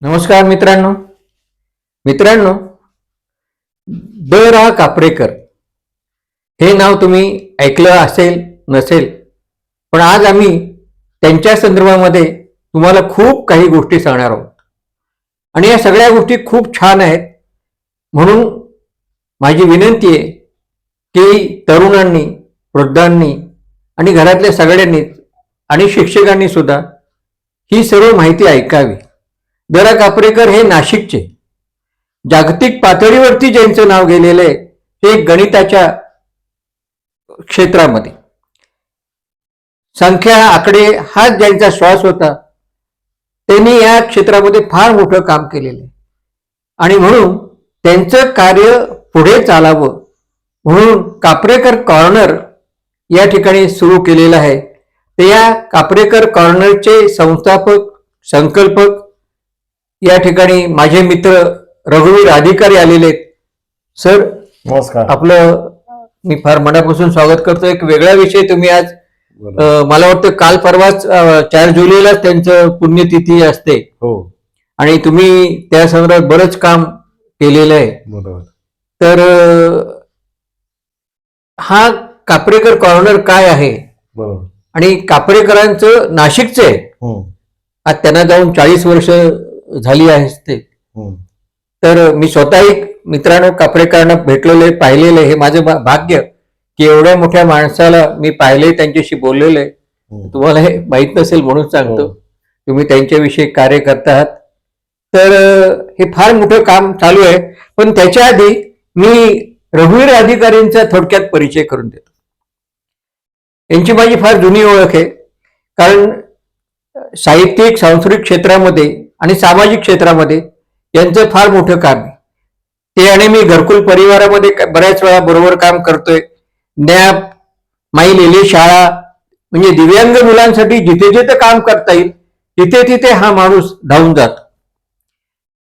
नमस्कार मित्रांनो. मित्रांनो, द रा कापरेकर हे नाव तुम्ही ऐकलं असेल नसेल, पण आज आम्ही त्यांच्या संदर्भामध्ये तुम्हाला खूप काही गोष्टी सांगणार आहोत आणि या सगळ्या गोष्टी खूप छान आहेत. म्हणून माझी विनंती आहे की तरुणांनी, वृद्धांनी आणि घरातल्या सगळ्यांनीच आणि शिक्षकांनी सुद्धा ही सर्व माहिती ऐकावी. द रा कापरेकर हे नाशिकचे, जागतिक पातळीवरती ज्यांचं नाव गेलेलं आहे ते गणिताच्या क्षेत्रामध्ये, संख्या आकडे हाच ज्यांचा श्वास होता, त्यांनी या क्षेत्रामध्ये फार मोठं काम केलेलं आहे आणि म्हणून त्यांचं कार्य पुढे चालावं म्हणून कापरेकर कॉर्नर या ठिकाणी सुरू केलेलं आहे. ते या कापरेकर कॉर्नरचे संस्थापक, संकल्पक या ठिकाणी माझे मित्र रघुवीर अधिकारी आलेले आहेत. सर नमस्कार. आपलं मी फार मनापासून स्वागत करतो. एक वेगळा विषय तुम्ही आज, मला वाटतं काल परवाच 4 जुलैलाच त्यांचं पुण्यतिथी असते. हो. आणि तुम्ही त्या संदर्भात बरंच काम केलेलं आहे. बरोबर. तर हा कापरेकर कॉर्नर काय आहे बरोबर. आणि कापरेकरांचं नाशिकचं आहे. आज त्यांना जाऊन 40 वर्ष झाली आहेत. तर मी स्वतः एक मित्रांनो कापरेकरांना भेटलेले, पाहिलेले, हे माझं भाग्य की एवढ्या मोठ्या माणसाला मी पाहिले, त्यांच्याशी बोललेलं आहे. तुम्हाला हे माहित नसेल म्हणून सांगतो. तुम्ही त्यांच्याविषयी कार्य करत आहात. तर हे फार मोठं काम चालू आहे. पण त्याच्या आधी मी रघुवीर अधिकारींचा थोडक्यात परिचय करून देतो. यांची माझी फार जुनी ओळख आहे, कारण साहित्यिक, सांस्कृतिक क्षेत्रामध्ये आणि सामाजिक क्षेत्रामध्ये यांचं फार मोठं काम आहे. ते आणि मी घरकुल परिवारामध्ये बऱ्याच वेळा बरोबर काम करतोय. नॅप, माई लेली शाळा, म्हणजे दिव्यांग मुलांसाठी जिथे जिथे काम करता येईल तिथे तिथे हा माणूस धावून जातो.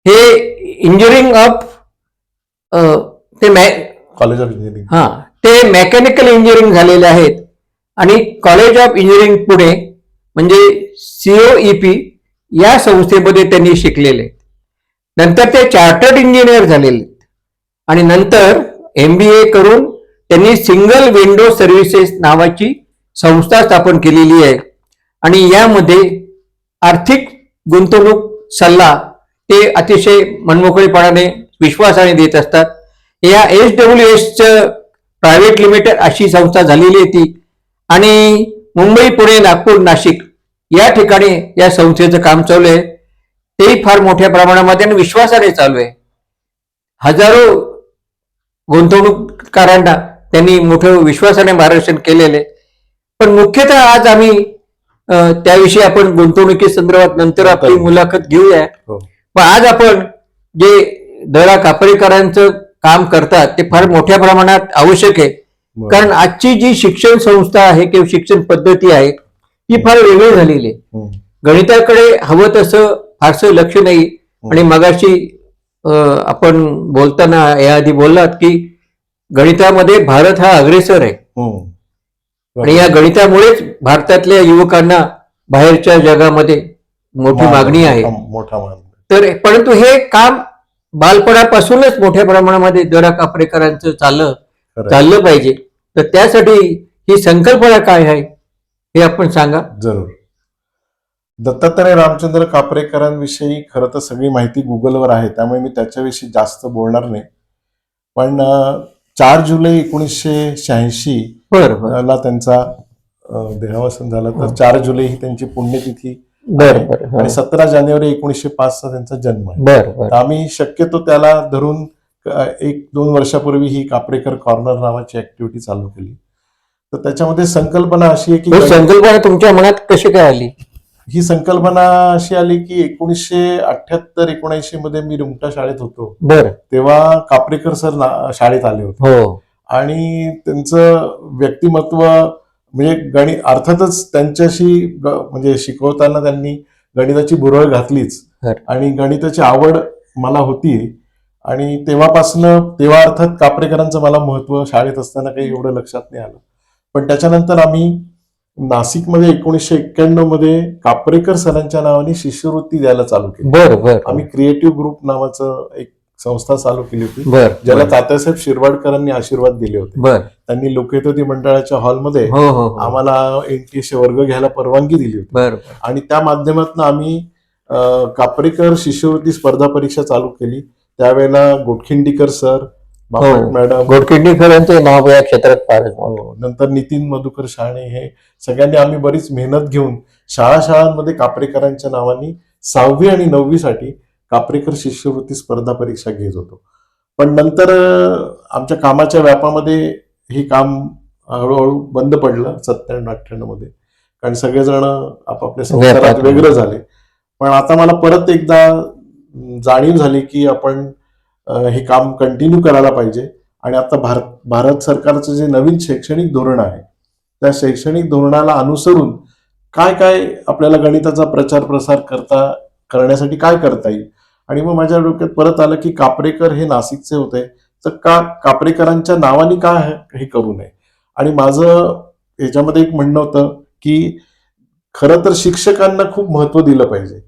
हे engineering of college of engineering, ते मेकॅनिकल इंजिनिअरिंग झालेले आहेत आणि कॉलेज ऑफ इंजिनिअरिंग पुणे म्हणजे COEP या संस्थेमध्ये त्यांनी शिकलेले. नंतर ते चार्टर्ड इंजिनियर झालेले आणि नंतर MBA करून त्यांनी सिंगल विंडो सर्व्हिसेस नावाची संस्था स्थापन केलेली आहे आणि यामध्ये आर्थिक गुंतवणूक सल्ला ते अतिशय मनमोकळेपणाने, विश्वासाने देत असतात. या SWS प्रायव्हेट लिमिटेड अशी संस्था झालेली आहे ती, आणि मुंबई, पुणे, नागपूर, नाशिक या ठिकाणी या संस्थेचं काम चालू आहे. तेही फार मोठ्या प्रमाणामध्ये आणि विश्वासाने चालू आहे. हजारो गुंतवणूकदारांना त्यांनी मोठं विश्वासाने मार्गदर्शन केलेले. पण मुख्यतः आज आम्ही त्याविषयी आपण गुंतवणुकी संदर्भात नंतर आपली मुलाखत घेऊया. पण आज आपण जे द रा कापरेकरांचं काम करतात ते फार मोठ्या प्रमाणात आवश्यक आहे, कारण आजची जी शिक्षण संस्था आहे किंवा शिक्षण पद्धती आहे ती फार वेगळी झालेली आहे. गणिताकडे हवं तसं फारसं लक्ष नाही. आणि मगाशी आपण बोलताना याआधी बोललात की गणितामध्ये भारत हा अग्रेसर आहे आणि या गणितामुळेच भारतातल्या युवकांना बाहेरच्या जगामध्ये मोठी मागणी आहे. तर परंतु हे काम बालपणापासूनच मोठ्या प्रमाणामध्ये द रा कापरेकरांचं चाललं पाहिजे. तर त्यासाठी ही संकल्पना काय आहे हे आपण सांगा. जरूर. दत्तात्रय रामचंद्र कापरेकरांविषयी खरं तर सगळी माहिती गुगलवर आहे, त्यामुळे मी त्याच्याविषयी जास्त बोलणार नाही. पण 4 जुलै 1986 ला त्यांचा देहावसान झालं. तर 4 जुलै ही त्यांची पुण्यतिथी आणि 17 जानेवारी 1905 चा त्यांचा जन्म आहे. आम्ही शक्यतो त्याला धरून 1-2 वर्षापूर्वी ही कापरेकर कॉर्नर नावाची ऍक्टिव्हिटी चालू केली. तर त्याच्यामध्ये संकल्पना अशी आहे की, संकल्पना तुमच्या मनात कशी काय आली? ही संकल्पना अशी आली की 1978-79 मध्ये मी रुमटा शाळेत होतो. तेव्हा कापरेकर सर शाळेत आले होते आणि त्यांचं व्यक्तिमत्व म्हणजे गणित, अर्थातच त्यांच्याशी म्हणजे शिकवताना त्यांनी गणिताची भुरळ घातलीच आणि गणिताची आवड मला होती. आणि तेव्हा अर्थात कापरेकरांचं मला महत्व शाळेत असताना काही एवढं लक्षात नाही आलं. पण त्याच्यानंतर आम्ही नाशिकमध्ये 1991 मध्ये कापरेकर सरांच्या नावाने शिष्यवृत्ती द्यायला चालू केली. बर बर आम्ही क्रिएटिव्ह ग्रुप नावाचं एक संस्था चालू केली होती, बर ज्याला तात्यासाहेब शिरवाडकरांनी आशीर्वाद दिले होते. बर त्यांनी लोकहितवादी मंडळाच्या हॉलमध्ये हो हो हो आम्हाला NTSA वर्ग घ्यायला परवानगी दिली होती बर आणि त्या माध्यमातून आम्ही कापरेकर शिष्यवृत्ती स्पर्धा परीक्षा चालू केली. त्यावेळेला गोटखिंडीकर सर, बापट मॅडम, गोटखिंडीकरांचे नाव या क्षेत्रात फार नंतर नितीन मधुकर शाणे, हे सगळ्यांनी आम्ही बरीच मेहनत घेऊन शाळांमध्ये कापरेकरांच्या नावाने 6वी आणि 9वी साठी कापरेकर शिष्यवृत्ती स्पर्धा परीक्षा घेत होतो. पण नंतर आमच्या कामाच्या व्यापामध्ये हे काम हळूहळू बंद पडलं 97-98 मध्ये, कारण सगळेजण आपापल्या संसारात वेगळं झाले. पण आता मला परत एकदा जाणीव झाली की आपण हे काम कंटिन्यू करायला पाहिजे. आणि आता भारत सरकारचं जे नवीन शैक्षणिक धोरण आहे, त्या शैक्षणिक धोरणाला अनुसरून काय काय आपल्याला गणिताचा प्रचार प्रसार करण्यासाठी काय करता येईल. आणि मग माझ्या डोक्यात परत आलं की कापरेकर हे नाशिकचे होते, तर का कापरेकरांच्या नावाने का हे करू नये. आणि माझं ह्याच्यामध्ये एक म्हणणं होतं की खरं तर शिक्षकांना खूप महत्व दिलं पाहिजे,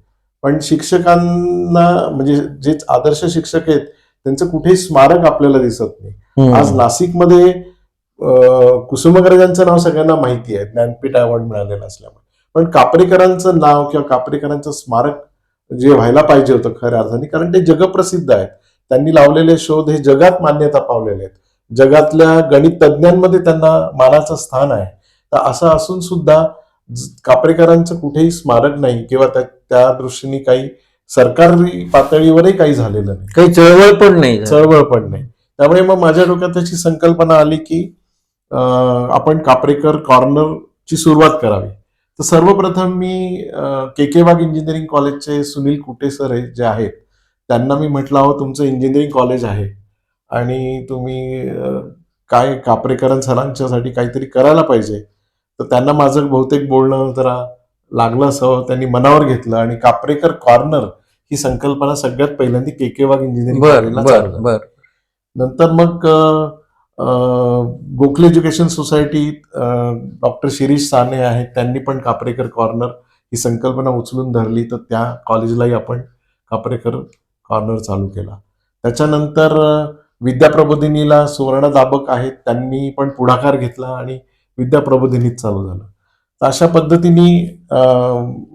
पण शिक्षकांना म्हणजे जे आदर्श शिक्षक आहेत त्यांचं कुठेही स्मारक आपल्याला दिसत नाही. आज नाशिकमध्ये कुसुमाग्रजांचं नाव सगळ्यांना माहिती आहे, ज्ञानपीठ अवॉर्ड मिळालेलं असल्यामुळे, पण कापरेकरांचं नाव किंवा कापरेकरांचं स्मारक जे व्हायला पाहिजे होतं खऱ्या अर्थाने, कारण ते जगप्रसिद्ध आहेत. त्यांनी लावलेले शोध हे जगात मान्यता पावलेले आहेत. जगातल्या गणित तज्ज्ञांमध्ये त्यांना मानाचं स्थान आहे. तर असं असून सुद्धा कापरेकरांचं कुठेही स्मारक नाही किंवा त्या दृष्टीने काही सरकारी पातळीवरही काही झालेलं नाही, काही चळवळ पण नाही. त्यामुळे मग माझ्या डोक्यात त्याची संकल्पना आली की आपण कापरेकर कॉर्नरची सुरुवात करावी. तर सर्वप्रथम मी KK वाघ इंजिनिअरिंग कॉलेजचे सुनील कुटे सर जे आहेत त्यांना मी म्हटलं, अहो तुमचं इंजिनिअरिंग कॉलेज आहे आणि तुम्ही काय कापरेकर सरांच्यासाठी काहीतरी करायला पाहिजे. तर त्यांना माझं बहुतेक बोलणं जरा लागलं असं, त्यांनी मनावर घेतलं आणि कापरेकर कॉर्नर ही संकल्पना सगळ्यात पहिल्यांदा KK वाघ इंजिनिअरिंग कॉलेजला चालू झाली. नंतर मग Gokhale education society doctor Shirish Sane आहेत, त्यांनी पण कापरेकर कॉर्नर ही संकल्पना उचलून धरली. तर त्या कॉलेजलाही आपण कापरेकर कॉर्नर चालू केला. त्याच्यानंतर विद्याप्रबोधिनीला सुवर्ण दाबक आहेत, त्यांनी पण पुढाकार घेतला आणि विद्याप्रबोधिनीत चालू झालं. तर अशा पद्धतीने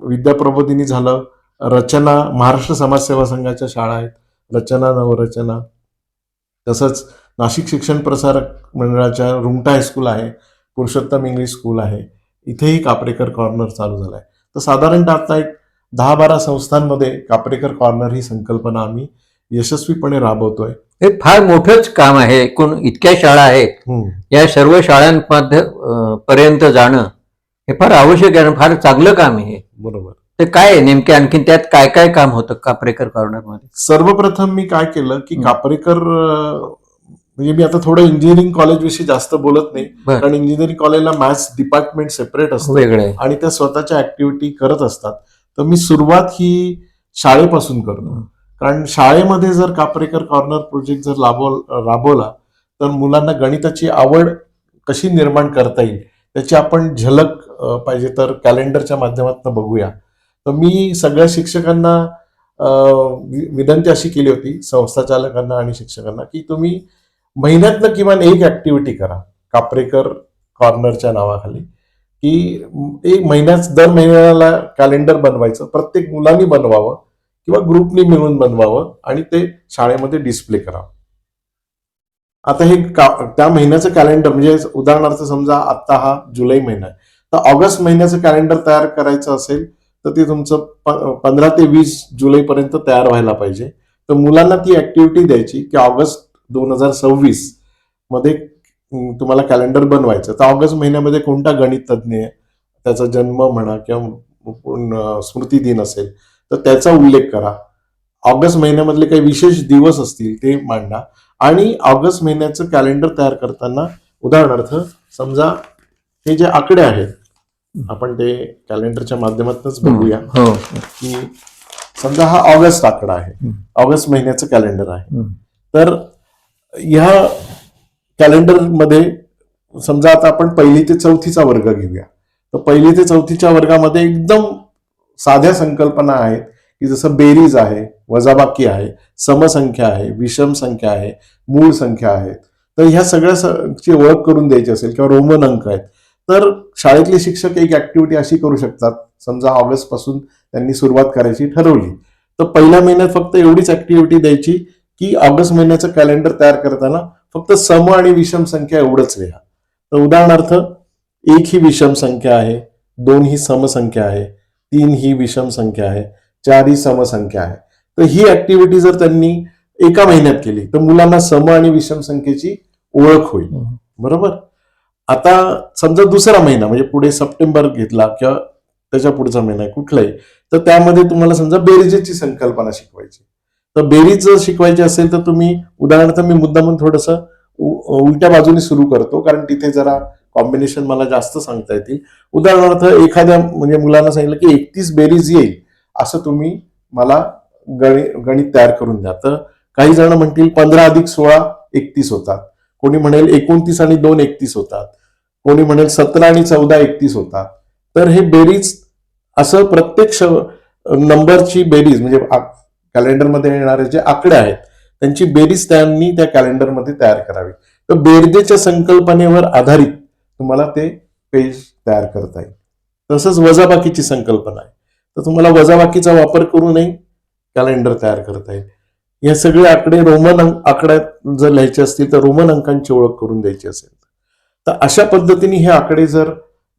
विद्याप्रबोधिनी झालं. रचना, महाराष्ट्र समाजसेवा संघाच्या शाळा आहेत, रचना, नवरचना, तसंच नाशिक शिक्षण प्रसारक मंडळाच्या रुंगटा हायस्कूल आहे, पुरुषोत्तम इंग्लिश स्कूल आहे, इथेही कापरेकर कॉर्नर चालू झालाय. तर साधारणतः आता एक 10-12 संस्थांमध्ये कापरेकर कॉर्नर ही संकल्पना आम्ही यशस्वीपणे राबवतोय. हे फार मोठंच काम आहे. एकूण इतक्या शाळा आहेत, या सर्व शाळांमध्ये पर्यंत जाणं हे फार आवश्यक आहे, फार चांगलं काम आहे. बरोबर. ते काय आहे नेमके, आणखीन त्यात काय काय काम होतं कापरेकर कॉर्नर मध्ये? सर्वप्रथम मी काय केलं की कापरेकर, म्हणजे मी आता थोडं इंजिनिअरिंग कॉलेज विषयी जास्त बोलत नाही, कारण इंजिनिअरिंग कॉलेजला मॅथ्स डिपार्टमेंट सेपरेट असतं, वेगळे आणि त्या स्वतःच्या ऍक्टिव्हिटी करत असतात. तर मी सुरुवात ही शाळेपासून करतो, कारण शाळेमध्ये जर कापरेकर कॉर्नर प्रोजेक्ट जर राबवला तर मुलांना गणिताची आवड कशी निर्माण करता येईल त्याची आपण झलक पाहिजे तर कॅलेंडरच्या माध्यमातून बघूया. तर मी सगळ्या शिक्षकांना विनंती अशी केली होती, संस्था चालकांना आणि शिक्षकांना, की तुम्ही महिन्यातनं किमान एक ऍक्टिव्हिटी करा कापरेकर कॉर्नरच्या नावाखाली, की दर महिन्याला कॅलेंडर बनवायचं, प्रत्येक मुलांनी बनवावं किंवा ग्रुपनी मिळून बनवावं आणि ते शाळेमध्ये डिस्प्ले करावं. आता हे त्या महिन्याचं कॅलेंडर, म्हणजे उदाहरणार्थ समजा आता हा जुलै महिना आहे, तर ऑगस्ट महिन्याचं कॅलेंडर तयार करायचं असेल तर ते तुमचं 15 ते 20 जुलैपर्यंत तयार व्हायला पाहिजे. तर मुलांना ती ऍक्टिव्हिटी द्यायची की ऑगस्ट 2026 मध्ये तुम्हाला कॅलेंडर बनवायचं. तर ऑगस्ट महिन्यामध्ये कोणता गणित तज्ज्ञ आहे, त्याचा जन्म म्हणा किंवा स्मृती दिन असेल तर त्याचा उल्लेख करा. ऑगस्ट महिन्यामधले काही विशेष दिवस असतील ते मांडा. आणि ऑगस्ट महिन्याचं कॅलेंडर तयार करताना उदाहरणार्थ समजा हे जे आकडे आहेत आपण ते कॅलेंडरच्या माध्यमातूनच बघूया, की समजा हा ऑगस्ट आकडा आहे, ऑगस्ट महिन्याचं कॅलेंडर आहे. तर ह्या कॅलेंडर मध्ये समजा आता आपण 1ली ते 4थीचा वर्ग घेऊया, तर 1ली ते 4थीच्या वर्गामध्ये एकदम साध्या संकल्पना आहेत की जसं बेरीज आहे, वजाबाकी आहे, समसंख्या आहे, विषम संख्या आहे, मूळ संख्या आहेत. तर ह्या सगळ्याची ओळख करून द्यायची असेल किंवा रोमन अंक आहेत, तर शाळेतले शिक्षक एक ऍक्टिव्हिटी अशी करू शकतात. समजा ऑगस्ट पासून त्यांनी सुरुवात करायची ठरवली, तर पहिल्या महिन्यात फक्त एवढीच ऍक्टिव्हिटी द्यायची की ऑगस्ट महिन्याचं कॅलेंडर तयार करताना फक्त सम आणि विषम संख्या एवढंच लिहा. तर उदाहरणार्थ 1 ही विषम संख्या आहे, 2 ही समसंख्या आहे, 3 ही विषम संख्या आहे, 4 ही समसंख्या आहे. तर ही ऍक्टिव्हिटी जर त्यांनी एका महिन्यात केली तर मुलांना सम आणि विषम संख्येची ओळख होईल. बरोबर. आता समजा दुसरा महिना म्हणजे पुढे सप्टेंबर घेतला किंवा त्याच्या पुढचा महिना कुठलाही, तर त्यामध्ये तुम्हाला समजा बेरीजची संकल्पना शिकवायची. तर बेरीज जर शिकवायची असेल तर तुम्ही उदाहरणार्थ मी मुद्दामून थोडंसं उलट्या बाजूने सुरू करतो कारण तिथे जरा कॉम्बिनेशन मला जास्त सांगता येतील. उदाहरणार्थ एखाद्या म्हणजे मुलांना सांगितलं की 31 बेरीज येईल असं तुम्ही मला गणित तयार करून द्या. तर काही जण म्हणतील 15 अधिक 16 31 होतात, कोणी म्हणेल 29 आणि 2 31 होतात, कोणी म्हणेल 17 आणि 14 31 होतात. तर हे बेरीज असं प्रत्येक नंबरची बेरीज म्हणजे कॅलेंडरमध्ये येणारे जे आकडे आहेत त्यांची बेरीज त्यांनी त्या कॅलेंडरमध्ये तयार करावी. तर बेरजेच्या संकल्पनेवर आधारित तुम्हाला ते पेज तयार करता येईल. तसंच वजाबाकीची संकल्पना आहे, तर तुम्हाला वजाबाकीचा वापर करूनही कॅलेंडर तयार करता येईल. हे सगळे आकडे रोमन आकड्यात जर लिहायचे असतील तर रोमन अंकांची ओळख करून द्यायची असेल तर अशा पद्धतीने हे आकडे जर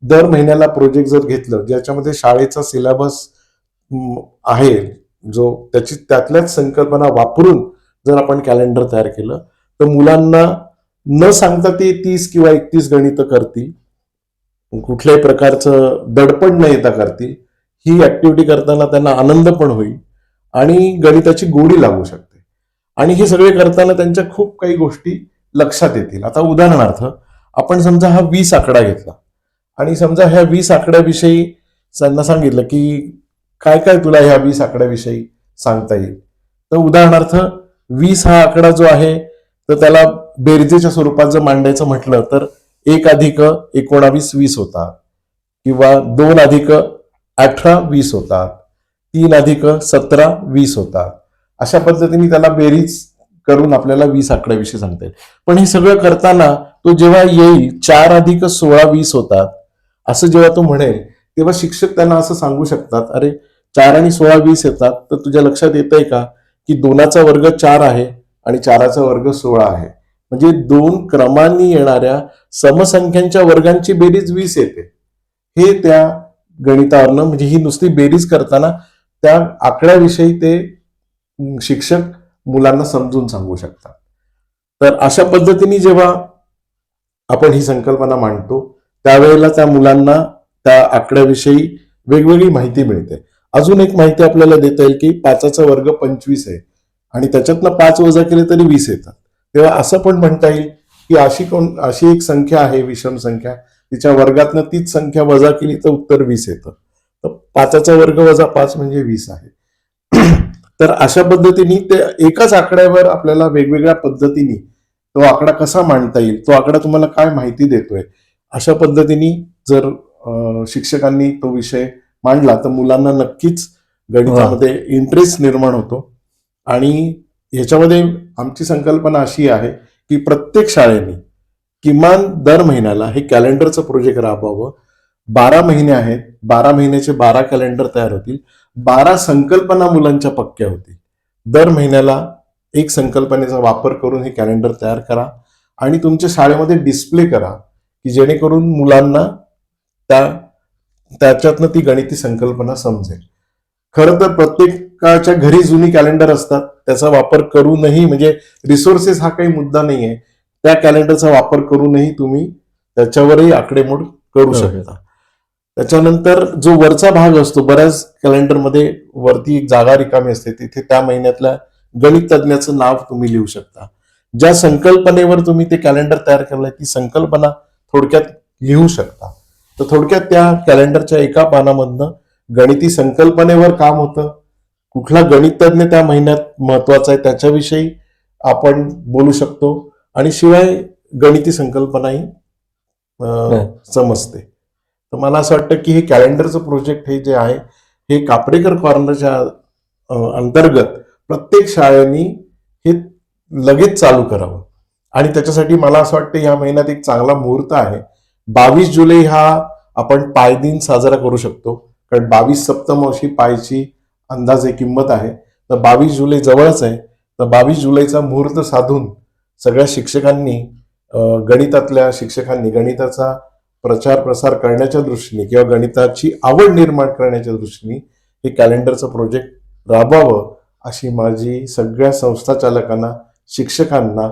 दर महिन्याला प्रोजेक्ट जर घेतलं ज्याच्यामध्ये शाळेचा सिलेबस आहे जो त्यातल्याच संकल्पना वापरून जर आपण कॅलेंडर तयार केलं तर मुलांना न सांगता ते 30 किंवा 31 गणितं करतील, कुठल्याही प्रकारचं दडपण न येता करतील. ही ऍक्टिव्हिटी करताना त्यांना आनंद पण होईल आणि गणिताची गोडी लागू शकते आणि हे सगळे करताना त्यांच्या खूप काही गोष्टी लक्षात येतील. आता उदाहरणार्थ आपण समजा हा 20 आकडा घेतला आणि समजा ह्या 20 आकड्याविषयी त्यांना सांगितलं की काय काय तुला ह्या 20 आकड्याविषयी सांगता येईल. तर उदाहरणार्थ 20 हा आकडा जो आहे तर त्याला बेरजेच्या स्वरूपात जर मांडायचं म्हटलं तर 1 अधिक 19 20 होतात किंवा 2 अधिक 18 20 होतात, 3 अधिक 17 20 होतात. अशा पद्धतीने त्याला बेरीज करून आपल्याला 20 आकड्याविषयी सांगता येईल. पण हे सगळं करताना तो जेव्हा येईल 4 अधिक 16 20 होतात असं जेव्हा तो म्हणेल तेव्हा शिक्षक त्यांना असं सांगू शकतात, अरे 4 आणि 16 20 येतात तर तुझ्या लक्षात येतंय का की 2चा वर्ग 4 आहे आणि 4चा वर्ग 16 आहे. म्हणजे 2 क्रमांनी येणाऱ्या समसंख्यांच्या वर्गांची बेरीज 20 येते. हे त्या गणितावरनं म्हणजे ही नुसती बेरीज करताना त्या आकड्याविषयी ते शिक्षक मुलांना समजून सांगू शकतात. तर अशा पद्धतीने जेव्हा आपण ही संकल्पना मांडतो त्यावेळेला त्या मुलांना त्या आकड्याविषयी वेगवेगळी माहिती मिळते. अजून एक माहिती आपल्याला देता येईल की 5चा वर्ग 25 आहे आणि त्याच्यातनं 5 वजा केले तरी 20 येतात. तेव्हा असं पण म्हणता येईल की अशी एक संख्या आहे विषम संख्या, तिच्या वर्गातनं तीच संख्या वजा केली तर उत्तर 20 येतं. तर 5चा वर्ग वजा 5 म्हणजे 20 आहे. तर अशा पद्धतीने ते एकाच आकड्यावर आपल्याला वेगवेगळ्या पद्धतीने तो आकडा कसा मांडता येईल, तो आकडा तुम्हाला काय माहिती देतोय, अशा पद्धतीने जर शिक्षकांनी तो विषय मांडला तर मुलांना नक्कीच गणितामध्ये इंटरेस्ट निर्माण होतो. आणि ह्याच्यामध्ये आमची संकल्पना अशी आहे की प्रत्येक शाळेने किमान दर महिन्याला हे कॅलेंडरचं प्रोजेक्ट राबवावं. 12 महिने आहेत, 12 महिन्याचे 12 कॅलेंडर तयार होतील, 12 संकल्पना मुलांच्या पक्क्या होतील. दर महिन्याला एक संकल्पनेचा वापर करून हे कॅलेंडर तयार करा आणि तुमच्या शाळेमध्ये डिस्प्ले करा की जेणेकरून मुलांना त्याच्यातनं ती गणिती संकल्पना समजेल. खरं तर प्रत्येकाच्या घरी जुनी कॅलेंडर असतात, त्याचा वापर करूनही म्हणजे रिसोर्सेस हा काही मुद्दा नाहीये, त्या कॅलेंडरचा वापर करूनही तुम्ही त्याच्यावरही आकडेमोड करू शकता. त्याच्यानंतर जो वरचा भाग असतो, बऱ्याच कॅलेंडरमध्ये वरती एक जागा रिकामी असते, तिथे त्या महिन्यातल्या गणित तज्ञाचं नाव तुम्ही लिहू शकता. ज्या संकल्पनेवर तुम्ही ते कॅलेंडर तयार केलंय ती संकल्पना थोडक्यात लिहू शकता. तर थोडक्यात त्या कॅलेंडरच्या एका पानामधनं गणिती संकल्पनेवर काम होतं, कुठला गणित तज्ञ त्या महिन्यात महत्वाचा आहे त्याच्याविषयी आपण बोलू शकतो आणि शिवाय गणिती संकल्पनाही समजते. तर मला असं वाटतं की हे कॅलेंडरचं प्रोजेक्ट हे जे आहे हे कापरेकर कॉर्नरच्या अंतर्गत प्रत्येक शाळेनी हे लगेच चालू करावं. आणि त्याच्यासाठी मला असं वाटतं या महिन्यात एक चांगला मुहूर्त आहे. 22 जुलै हा आपण पाय दिन साजरा करू शकतो, कारण 22 सप्तमवर्षी पायची अंदाजे किंमत आहे. तर 22 जुलै जवळच आहे. तर 22 जुलैचा मुहूर्त साधून सगळ्या शिक्षकांनी, गणितातल्या शिक्षकांनी गणिताचा प्रचार प्रसार करण्याच्या दृष्टीने किंवा गणिताची आवड निर्माण करण्याच्या दृष्टीने हे कॅलेंडरचं प्रोजेक्ट राबवावं अशी माझी सगळ्या संस्था चालकांना, शिक्षकांना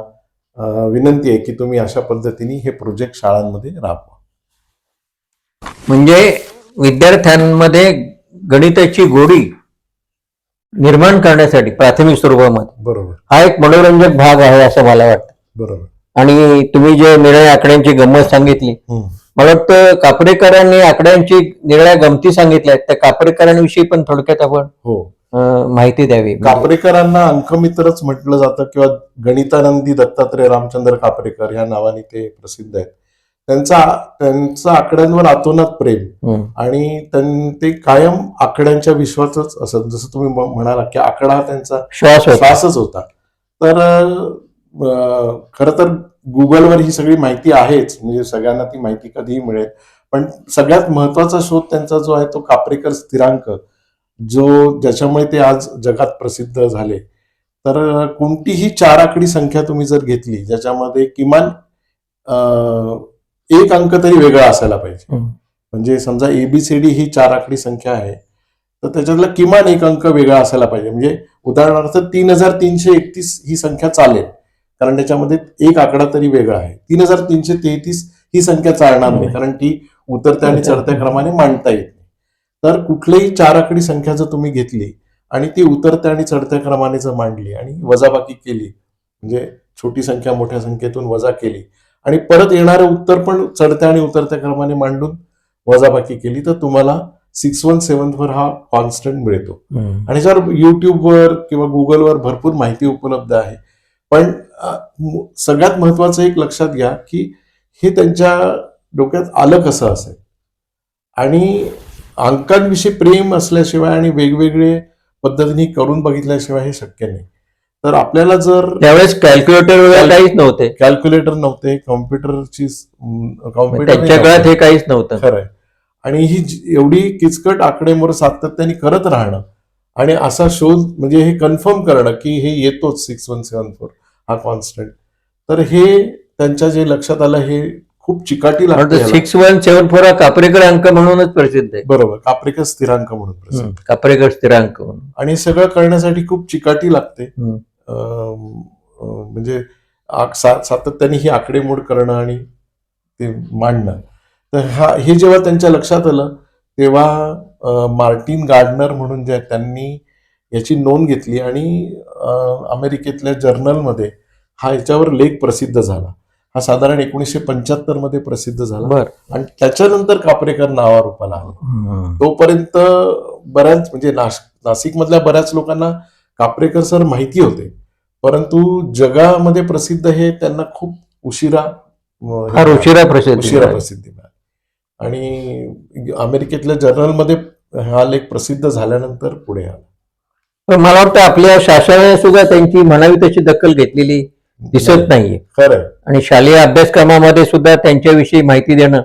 विनंती आहे की तुम्ही अशा पद्धतीने हे प्रोजेक्ट शाळांमध्ये राबवा. म्हणजे विद्यार्थ्यांमध्ये गणिताची गोडी निर्माण करण्यासाठी प्राथमिक स्वरूपामध्ये बरोबर हा एक मनोरंजक भाग आहे असं मला वाटतं. बरोबर. आणि तुम्ही जे निरळ्या आकड्यांची गंमत सांगितली, मला वाटतं कापरेकरांनी आकड्यांची निरळ्या गमती सांगितल्या, त्या कापरेकरांविषयी पण थोडक्यात आपण हो माहिती द्यावी. कापरेकरांना अंकमित्रच म्हटलं जातं किंवा गणितानंदी दत्तात्रय रामचंद्र कापरेकर या नावाने ते प्रसिद्ध आहेत. त्यांचं आकड्यांवर अतोनात प्रेम आणि ते कायम आकड्यांच्या विश्वासच असत. जसं तुम्ही म्हणाला की आकडा हा त्यांचा श्वासच होता. तर खर तर गुगलवर ही सगळी माहिती आहेच, म्हणजे सगळ्यांना ती माहिती कधीही मिळेल. पण सगळ्यात महत्वाचा शोध त्यांचा जो आहे तो कापरेकर स्थिरांक, ज्याच्यामुळे ते आज जगात प्रसिद्ध झाले. तर कोणतीही 4 आकडी संख्या तुम्ही जर घेतली ज्याच्यामध्ये किमान एक अंक तरी वेगळा असायला पाहिजे, म्हणजे समजा एबीसीडी ही 4 आकडी संख्या आहे तर त्याच्यातला किमान एक अंक वेगळा असायला पाहिजे. म्हणजे उदाहरणार्थ 3331 ही संख्या चालेल, कारण त्याच्यामध्ये एक आकडा तरी वेगळा आहे. 3333 ही संख्या चालणार नाही, कारण ती उतरत्या आणि चढत्या क्रमाने मांडता येत नाही. तर कुठलीही 4 आकडी संख्या जर तुम्ही घेतली आणि ती उतरत्या आणि चढत्या क्रमाने जर मांडली आणि वजाबाकी केली, म्हणजे छोटी संख्या मोठ्या संख्येतून वजा केली आणि परत येणारं उत्तर पण चढत्या आणि उतरत्या क्रमाने मांडून वजाबाकी केली, तर तुम्हाला 6174 हा कॉन्स्टंट मिळतो. आणि जर युट्यूबवर किंवा गुगलवर भरपूर माहिती उपलब्ध आहे. पण सगळ्यात महत्वाचं एक लक्षात घ्या की हे त्यांच्या डोक्यात आलं कसं असेल, आणि अंकांविषयी प्रेम असल्याशिवाय आणि वेगवेगळे पद्धतीने करून बघितल्याशिवाय हे शक्य नाही. तर आपल्याला जर त्यावेळेस कॅल्क्युलेटर वगैरे काहीच नव्हते, कॅल्क्युलेटर नव्हते, कॉम्प्युटर त्यांच्या काळात हे काहीच नव्हतं. खरंय. आणि ही एवढी किचकट आकडेमोड सातत्याने करत राहणं आणि असा शोध म्हणजे हे कन्फर्म करणं की हे येतोच 6174 हा कॉन्स्टंट, तर हे त्यांच्या जे लक्षात आलं हे खूप चिकाटी लागते. 6174 हा कापरेकर अंक म्हणूनच प्रसिद्ध आहे. बरोबर, कापरेकर स्थिरांक म्हणून प्रसिद्ध, कापरेकर स्थिरांक म्हणून. आणि सगळं करण्यासाठी खूप चिकाटी लागते. म्हणजे सातत्याने ही आकडेमोड करणं आणि ते मांडणं. तर हे जेव्हा त्यांच्या लक्षात आलं तेव्हा मार्टिन गार्डनर म्हणून जे त्यांनी याची नोंद घेतली आणि अमेरिकेतल्या जर्नलमध्ये हा याच्यावर लेख प्रसिद्ध झाला. हा साधारण 1975 मध्ये प्रसिद्ध झाला आणि त्याच्यानंतर कापरेकर नावारूपाला आला. तोपर्यंत बऱ्याच म्हणजे नाशिक मधल्या बऱ्याच लोकांना कापरेकर सर माहिती होते, परंतु जगामध्ये प्रसिद्ध हे त्यांना खूप उशिरा प्रसिद्धी मिळाली. आणि अमेरिकेतल्या जर्नलमध्ये हा लेख प्रसिद्ध झाल्यानंतर पुढे आला. मला वाटतं आपल्या शासनाने सुद्धा त्यांची म्हणावी तशी दखल घेतलेली दिसत नाहीये. खरंय. आणि शालेय अभ्यासक्रमामध्ये सुद्धा त्यांच्याविषयी माहिती देणं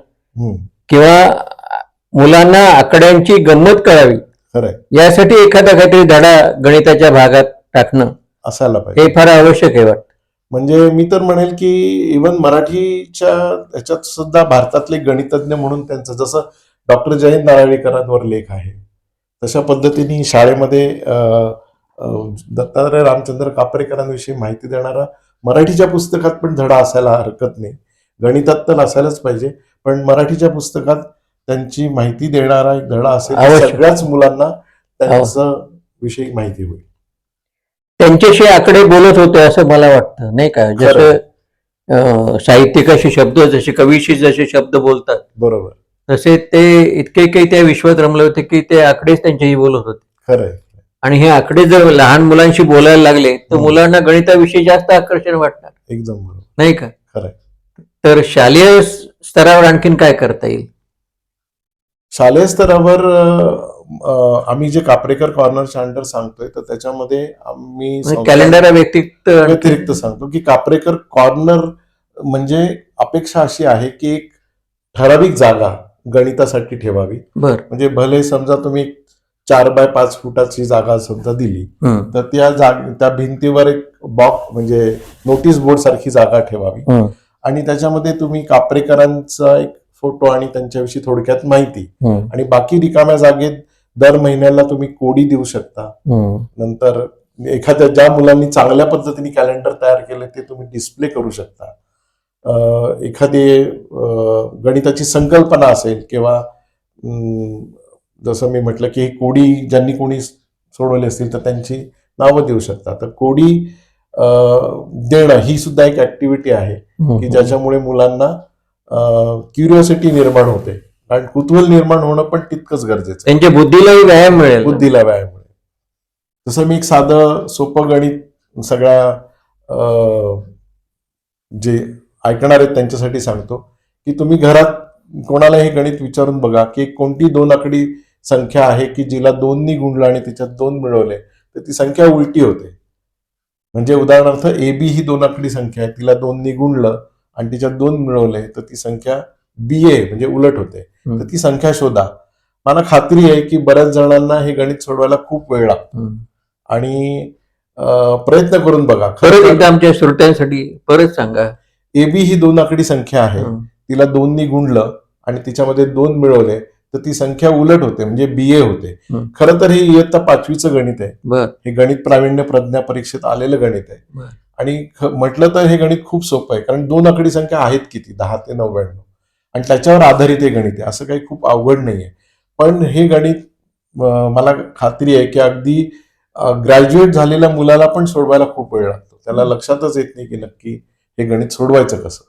किंवा मुलांना आकड्यांची गंमत करावी खरंय, यासाठी एखादा काहीतरी धडा गणिताच्या भागात टाकणं असायला पाहिजे, हे फार आवश्यक आहे वाटतं. म्हणजे मी तर म्हणेल की इव्हन मराठीच्या ह्याच्यात सुद्धा भारतातले गणितज्ञ म्हणून त्यांचं जसं डॉक्टर जयंत नारळीकरांवर लेख आहे तशा पद्धतीने शाळेमध्ये दत्तात्रय रामचंद्र कापरेकरांविषयी माहिती देणारा मराठीच्या पुस्तकात पण धडा असायला हरकत नाही. गणितात तर असायलाच पाहिजे, पण मराठीच्या पुस्तकात त्यांची माहिती देणारा एक धडा असेल, सगळ्याच मुलांना त्यांचं विषयी माहिती होईल. त्यांच्याशी आकडे बोलत होते असं मला वाटतं, नाही का? जसं साहित्यिकाशी शब्द, जसे कवीशी जसे शब्द बोलतात, बरोबर, तसे ते इतके काही त्या विश्वात रमले होते की ते आकडेच त्यांच्याशी बोलत होते. खरंय. आणि हे आकडे जर लहान मुलांशी बोलायला लागले तर मुलांना गणिताविषयी जास्त आकर्षण वाटणार, एकदम बरोबर, नाही का? खरंय. तर शालेय स्तरावर आणखीन काय करता येईल? शालेय स्तरावर आम्ही जे कापरेकर कॉर्नरच्या अंडर सांगतोय तर त्याच्यामध्ये आम्ही कॅलेंडर व्यतिरिक्त सांगतो की कापरेकर कॉर्नर म्हणजे अपेक्षा अशी आहे की एक ठराविक जागा गणितासाठी ठेवावी. बर म्हणजे भले समजा तुम्ही 4x5 फुटाची जागा समजा दिली तर त्या भिंतीवर एक बॉक्स म्हणजे नोटीस बोर्ड सारखी जागा ठेवावी आणि त्याच्यामध्ये तुम्ही कापरेकरांचा एक फोटो आणि त्यांच्याविषयी थोडक्यात माहिती आणि बाकी रिकाम्या जागेत दर महिन्याला तुम्ही कोडी देऊ शकता. नंतर एखाद्या ज्या मुलांनी चांगल्या पद्धतीने कॅलेंडर तयार केले ते तुम्ही डिस्प्ले करू शकता. एखादी गणिताची संकल्पना असेल किंवा जसं मी म्हटलं की कोडी ज्यांनी कोणी सोडवली असतील तर त्यांची नावं देऊ शकता. तर कोडी देणं ही सुद्धा एक ऍक्टिव्हिटी आहे की ज्याच्यामुळे मुलांना क्युरिओसिटी निर्माण होते कारण कुतूहल निर्माण होणं पण तितकंच गरजेचं. त्यांच्या बुद्धीलाही व्यायाम मिळेल. बुद्धीला व्यायाम मिळेल. जसं मी एक साधं सोपं गणित सगळ्या जे ऐकणार आहेत त्यांच्यासाठी सांगतो की तुम्ही घरात कोणाला हे गणित विचारून बघा की कोणती 2 आकडी संख्या आहे की जिला 2नी गुणलं आणि त्याच्यात 2 मिळवले तर ती संख्या उलटी होते. म्हणजे उदाहरणार्थ AB ही 2 आकडी संख्या आहे तिला 2नी गुणलं आणि तिच्यात 2 मिळवले तर ती संख्या BA म्हणजे उलट होते. तर ती संख्या शोधा. मला खात्री आहे की बऱ्याच जणांना हे गणित सोडवायला खूप वेळ लागतो आणि प्रयत्न करून बघा. परत एकदा आमच्या श्रोत्यांसाठी परत सांगा. AB ही 2 आकडी संख्या आहे तिला 2नी गुणलं आणि तिच्यामध्ये 2 मिळवले तर ती संख्या उलट होते म्हणजे BA होते. खरं तर हे इयत्ता 5वीचं गणित आहे. हे गणित प्रावीण्य प्रज्ञा परीक्षेत आलेलं गणित आहे आणि म्हटलं तर हे गणित खूप सोपं आहे कारण 2 आकडी संख्या आहेत किती 10 ते 99 आणि त्याच्यावर आधारित हे गणित आहे. असं काही खूप अवघड नाहीये. पण हे गणित मला खात्री आहे की अगदी ग्रॅज्युएट झालेल्या मुलाला पण सोडवायला खूप वेळ लागतो. त्याला लक्षातच येत नाही की नक्की हे गणित सोडवायचं कसं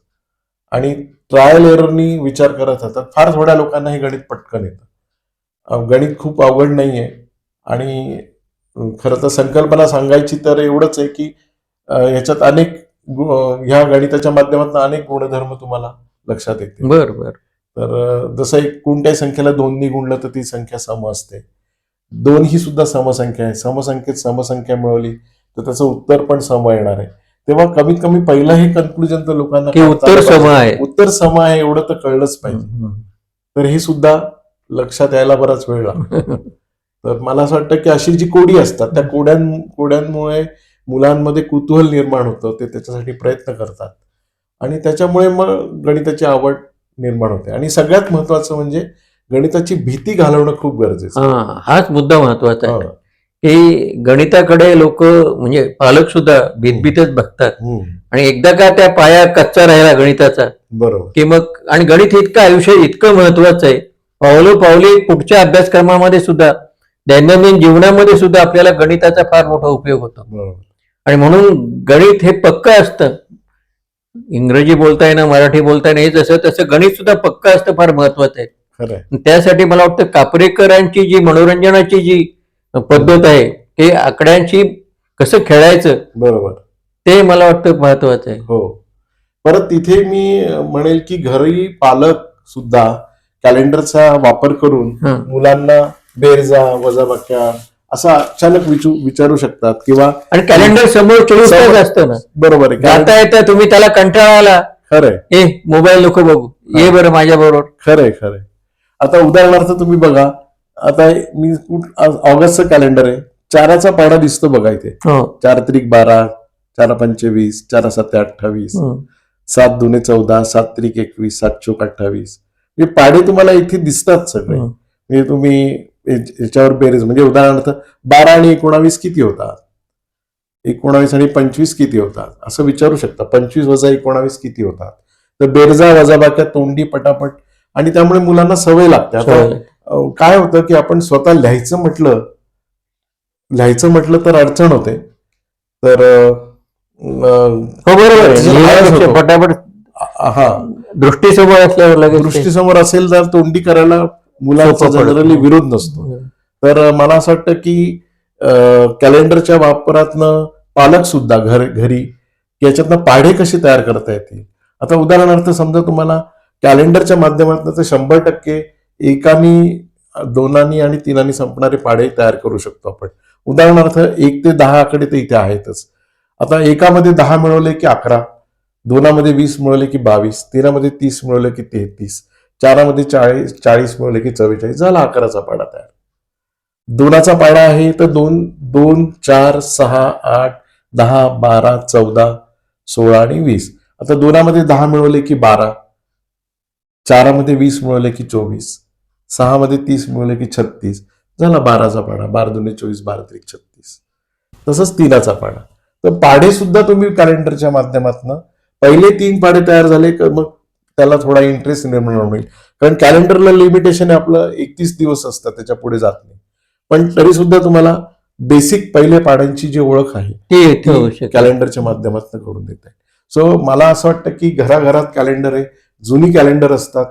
आणि ट्रायल एररनी विचार करत राहतात. फार थोड्या लोकांना हे गणित पटकन येतं. गणित खूप अवघड नाहीये आणि खरं तर संकल्पना सांगायची तर एवढंच आहे की ह्याच्यात ह्या गणिताच्या माध्यमातून अनेक गुणधर्म तुम्हाला लक्षात येतील. बरं. तर जसं एक कोणत्याही संख्येला 2नी गुणलं तर ती संख्या सम असते. 2 ही सुद्धा समसंख्या आहे. समसंख्येत समसंख्या मिळवली तर त्याचं उत्तर पण सम येणार आहे. तेव्हा कमीत कमी पहिलं हे कन्क्लुजन तर लोकांना उत्तर सम आहे. उत्तर सम आहे एवढं तर कळलंच पाहिजे. तर हे सुद्धा लक्षात यायला बराच वेळ लागतो. तर मला असं वाटतं की अशी जी कोडी असतात त्या कोड्यांमुळे मुलांमध्ये कुतूहल निर्माण होतं. ते त्याच्यासाठी प्रयत्न करतात आणि त्याच्यामुळे मग गणिताची आवड निर्माण होते आणि सगळ्यात महत्वाचं म्हणजे गणिताची भीती घालवणं खूप गरजेचं. हाच मुद्दा महत्वाचा आहे की गणिताकडे लोक म्हणजे पालक सुद्धा भीतभीतच बघतात आणि एकदा का त्या पाया कच्चा राहिला गणिताचा बरोबर की मग आणि गणित इतकं आयुष्य इतकं महत्वाचं आहे. पावलोपावली पुढच्या अभ्यासक्रमामध्ये सुद्धा दैनंदिन जीवनामध्ये सुद्धा आपल्याला गणिताचा फार मोठा उपयोग होतो आणि म्हणून गणित हे पक्क असतं. इंग्रजी बोलता येणं मराठी बोलता येणं हे जसं तसं गणित सुद्धा पक्क असतं फार महत्वाचं आहे. त्यासाठी मला वाटतं कापरेकरांची जी मनोरंजनाची जी पद्धत आहे ते आकड्यांची कसं खेळायचं बरोबर ते मला वाटतं महत्वाचं आहे. हो. परत तिथे मी म्हणेल की घरी पालक सुद्धा कॅलेंडरचा वापर करून मुलांना बेरजा वजाबाक्या असं अचानक विचारू शकतात किंवा आणि कॅलेंडर समोर 24 तास असतं ना. बरोबर आहे. जाता येतं तुम्ही त्याला कंटाळा आला खरंय मोबाईल नको बघू ये बरं माझ्या बरोबर. खरंय. आता उदाहरणार्थ तुम्ही बघा आता मी ऑगस्टचं कॅलेंडर आहे 4चा पाडा दिसतो बघा इथे 4 त्रिक 12 4 पंचे 20 4 7 28 7 दुने 14 7 त्रिक 21 7 चोक 28 हे पाडे तुम्हाला इथे दिसतात सगळे. म्हणजे तुम्ही याच्यावर बेरीज म्हणजे उदाहरणार्थ 12 आणि 19 किती होतात 19 आणि 25 किती होतात असं विचारू शकता. 25 वजा 19 किती होतात. तर बेरजा वजाबाक्या तोंडी पटापट आणि त्यामुळे मुलांना सवय लागते. आता काय होतं की आपण स्वतः लिहायचं म्हटलं तर अडचण होते. तर बरोबर पटापट दृष्टीसमोर असेल तर तोंडी करायला मुलांचा जनरली विरोध नसतो. तर मला असं वाटतं की कॅलेंडरच्या वापरातनं पालक सुद्धा घरी याच्यातनं पाढे कसे तयार करता येतील. आता उदाहरणार्थ समजा तुम्हाला कॅलेंडरच्या माध्यमातून 100% एकानी, दोनानी आणि तीनानी संपणारे पाढे तयार करू शकतो आपण. उदाहरणार्थ 1 ते 10 आकडे तर इथे आहेतच. आता एकामध्ये 10 मिळवले की 11, दोनामध्ये 20 मिळवले की 22, तीनामध्ये 30 मिळवले की 33, चारामध्ये 40 मिळवले की 44, झाला 11चा पाढा तयार. दोनाचा पाढा आहे तर 2, 4, 6, 8, 10, 12, 14, 16 आणि 20. आता दोनामध्ये 10 मिळवले की 12, चारामध्ये 20 मिळवले की 24, 6 मध्ये 30 मिळवले की 36, झाला 12चा पाढा. 12 दुने 24, 12 त्रिक 36. तसंच तीनाचा पाढा. तर पाढे सुद्धा तुम्ही कॅलेंडरच्या माध्यमातून पहिले 3 पाढे तयार झाले तर मग त्याला थोडा इंटरेस्ट निर्माण होईल. कारण कॅलेंडरला लिमिटेशन आहे आपलं 31 दिवस असतात, त्याच्या पुढे जात नाही. पण तरी सुद्धा तुम्हाला बेसिक पहिले पाढ्यांची जी ओळख आहे ती कॅलेंडरच्या माध्यमातून करून देत आहे. सो मला असं वाटतं की घराघरात कॅलेंडर आहे, जुनी कॅलेंडर असतात,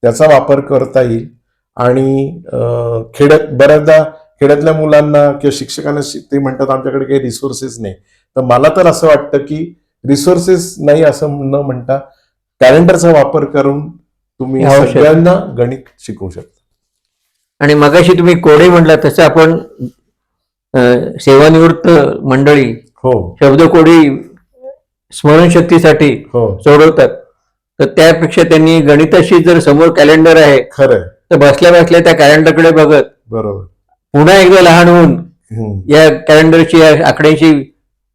त्याचा वापर करता येईल. आणि बऱ्याचदा खेड्यातल्या मुलांना किंवा शिक्षकांना ते म्हणतात आमच्याकडे काही रिसोर्सेस नाही. तर मला तर असं वाटतं की रिसोर्सेस नाही असं न म्हणता कॅलेंडरचा वापर करून तुम्ही सगळ्यांना गणित शिकवू शकता. आणि मगाशी तुम्ही कोडे म्हटला तसं आपण सेवानिवृत्त मंडळी शब्दकोडी स्मरणशक्तीसाठी सोडवतात. तर त्यापेक्षा त्यांनी गणिताशी जर समोर कॅलेंडर आहे खरंय तर बसल्या बसल्या त्या कॅलेंडरकडे बघत बरोबर पुन्हा एकदा लहान होऊन या कॅलेंडरची आकड्यांशी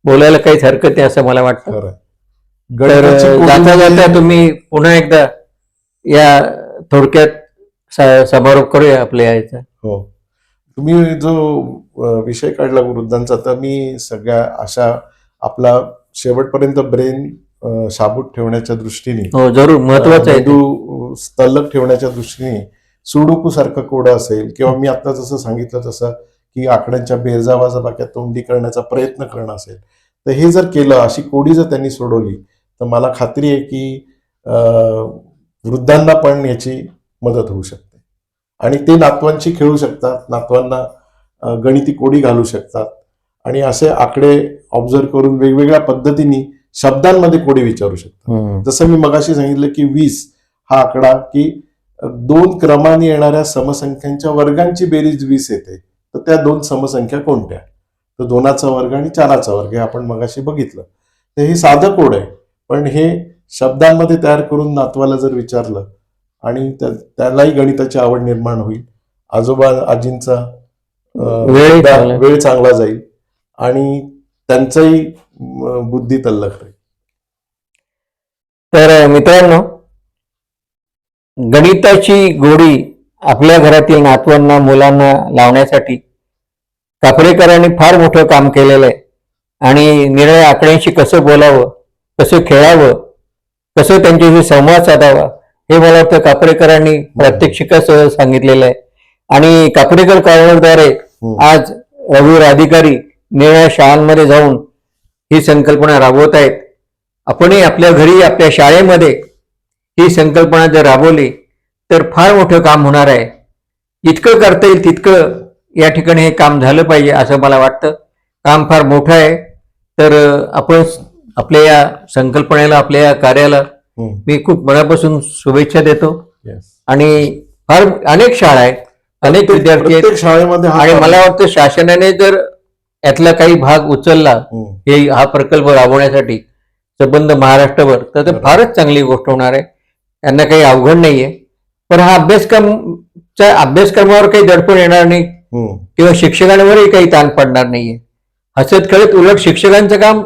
बोलायला काहीच हरकत आहे असं मला वाटतं. तर जाता जाता तुम्ही पुन्हा एकदा या थोडक्यात समारोप करूया आपल्या याचा. हो, तुम्ही जो विषय काढला वृद्धांचा, तर मी सगळ्या अशा आपला शेवटपर्यंत ब्रेन शाबूत ठेवण्याच्या दृष्टीने, हो जरूर महत्वाचं आहे, मेंदू तल्लख ठेवण्याच्या दृष्टीने सुडोकू सारखं कोडं असेल किंवा मी आता जसं सांगितलं तसं की आकड्यांच्या बेरजावाजाबाक्या तोंडी करण्याचा प्रयत्न करणं असेल, तर हे जर केलं, अशी कोडी जर त्यांनी सोडवली, तर मला खात्री आहे की वृद्धांना पण याची मदत होऊ शकते. आणि ते नातवांशी खेळू शकतात, नातवांना गणिती कोडी घालू शकतात आणि असे आकडे ऑब्झर्व करून वेगवेगळ्या पद्धतीने शब्दांमध्ये कोडी विचारू शकतात. जसं मी मगाशी सांगितलं की 20 हा आकडा की 2 क्रमाने येणाऱ्या समसंख्यांच्या वर्गांची बेरीज 20 येते, तर त्या 2 समसंख्या कोणत्या? तर 2चा वर्ग आणि 4चा वर्ग हे आपण मगाशी बघितलं. तर हे साधं कोड आहे, पण हे शब्दांमध्ये तयार करून नातवाला जर विचारलं आणि त्यालाही गणिताची आवड निर्माण होईल, आजोबा आजींचा वेळ चांगला जाईल आणि त्यांचाही बुद्धी तल्लख राहील. तर मित्रांनो, गणिताची गोडी आपल्या घरातील नातवांना मुलांना लावण्यासाठी कापरेकरांनी फार मोठं काम केलेलं आहे. आणि निराळ्या आकड्यांशी कसं बोलावं, कसं खेळावं, कसं त्यांच्याशी संवाद साधावा हे मला वाटतं कापरेकरांनी प्रात्यक्षिकासह सांगितलेलं आहे. आणि कापरेकर कॉर्नरद्वारे आज रघुवीर अधिकारी निराळ्या शाळांमध्ये जाऊन ही संकल्पना राबवत आहेत. आपणही आपल्या घरी आपल्या शाळेमध्ये ही संकल्पना जर राबवली तर फार मोठं काम होणार आहे. इतकं करता येईल तितकं या ठिकाणी हे काम झालं पाहिजे असं मला वाटतं. काम फार मोठं आहे. तर आपण आपल्या या संकल्पनेला, आपल्या या कार्याला मी खूप मनापासून शुभेच्छा देतो. आणि फार अनेक शाळा आहेत, अनेक विद्यार्थी आहेत शाळेमध्ये, आणि मला वाटतं शासनाने जर यातला काही भाग उचलला हा प्रकल्प राबवण्यासाठी संबंध महाराष्ट्रभर, तर फारच चांगली गोष्ट होणार आहे. त्यांना काही अवघड नाहीये. पण हा अभ्यासक्रमावर काही दडपण येणार नाही किंवा शिक्षकांवरही काही ताण पडणार नाहीये. हसत खेळत उलट शिक्षकांचं काम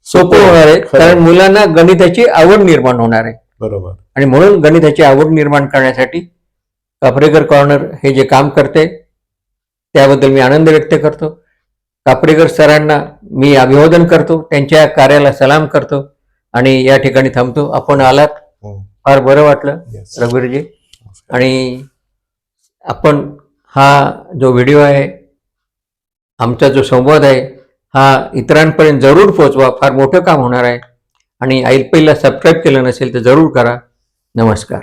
सोपं होणार आहे, कारण मुलांना गणिताची आवड निर्माण होणार आहे. बरोबर. आणि म्हणून गणिताची आवड निर्माण करण्यासाठी कापरेकर कॉर्नर हे जे काम करते त्याबद्दल मी आनंद व्यक्त करतो. कापरेकर सरांना मी अभिवादन करतो, त्यांच्या कार्याला सलाम करतो आणि या ठिकाणी थांबतो. आपण आलात, फार बरं वाटलं रघुवीरजी. आणि आपण हा जो व्हिडिओ आहे, आमचा जो संवाद आहे, हा इतरांपर्यंत जरूर पोहोचवा. फार मोठं काम होणार आहे. आणि ऐलपैला सबस्क्राईब केलं नसेल तर जरूर करा. नमस्कार.